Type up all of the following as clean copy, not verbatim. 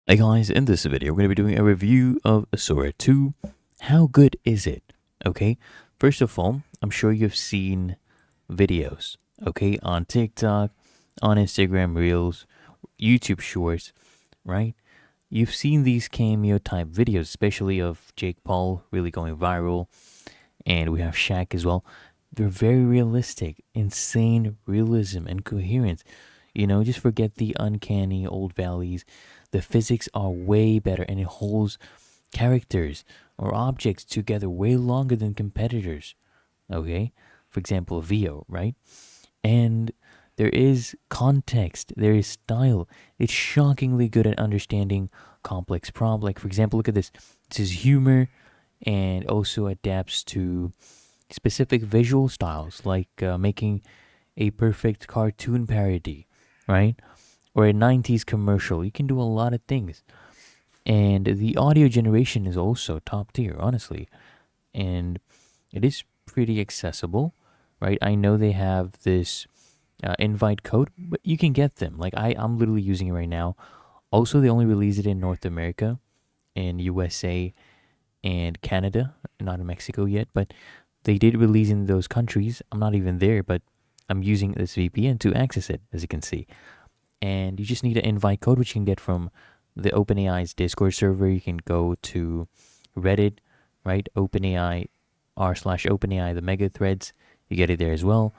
Hey guys, in this video, we're going to be doing a review of Sora 2. How good is it? Okay, first of all, I'm sure you've seen videos, okay, on TikTok, on Instagram Reels, YouTube Shorts, right? You've seen these cameo type videos, especially of Jake Paul really going viral, and we have Shaq as well. They're very realistic, insane realism and coherence. Just forget the uncanny old valleys. The physics are way better and it holds characters or objects together way longer than competitors. Okay? For example, VO, right? And there is context, there is style. It's shockingly good at understanding complex problems. Like, for example, look at this. This is humor and also adapts to specific visual styles, like making a perfect cartoon parody, right? Or a 90s commercial. You can do a lot of things. And the audio generation is also top tier, honestly. And it is pretty accessible, right? I know they have this invite code, but you can get them. Like I'm literally using it right now. Also, they only release it in North America, in USA, and Canada, not in Mexico yet, but they did release in those countries. I'm not even there, but I'm using this VPN to access it, as you can see. And you just need an invite code, which you can get from the OpenAI's Discord server. You can go to Reddit, right? OpenAI r/OpenAI, the mega threads. You get it there as well.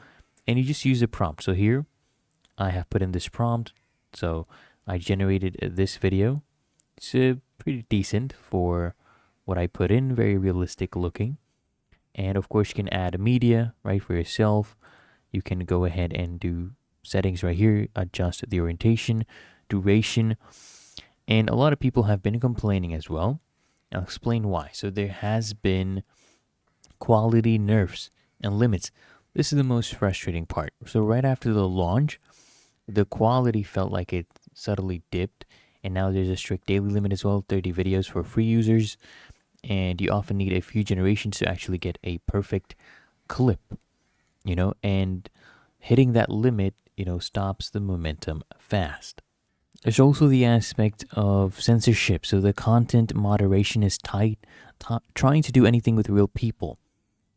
And you just use a prompt. So here, I have put in this prompt. So I generated this video. It's pretty decent for what I put in, very realistic looking. And of course, you can add media, right, for yourself. You can go ahead and do settings right here, adjust the orientation, duration. And a lot of people have been complaining as well. I'll explain why. So there has been quality nerfs and limits. This is the most frustrating part. So right after the launch, the quality felt like it subtly dipped, and now there's a strict daily limit as well, 30 videos for free users, and you often need a few generations to actually get a perfect clip, and hitting that limit, stops the momentum fast. There's also the aspect of censorship. So the content moderation is tight, trying to do anything with real people,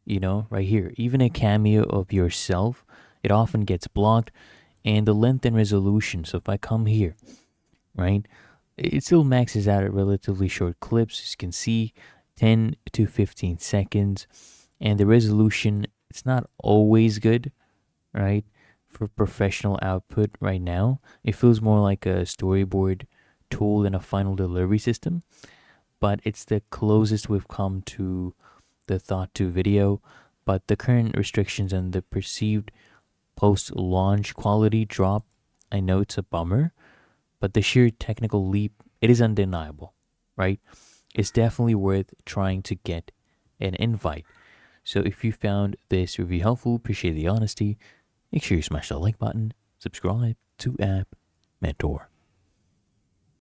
right here. Even a cameo of yourself, it often gets blocked, and the length and resolution. So if I come here, right, it still maxes out at relatively short clips. As you can see, 10 to 15 seconds. And the resolution, it's not always good, right? For professional output right now, it feels more like a storyboard tool than a final delivery system, but it's the closest we've come to the thought to video. But the current restrictions and the perceived post launch quality drop, I know it's a bummer, but the sheer technical leap, it is undeniable, right? It's definitely worth trying to get an invite. So if you found this review helpful, appreciate the honesty. Make sure you smash the like button, subscribe to App Mentor.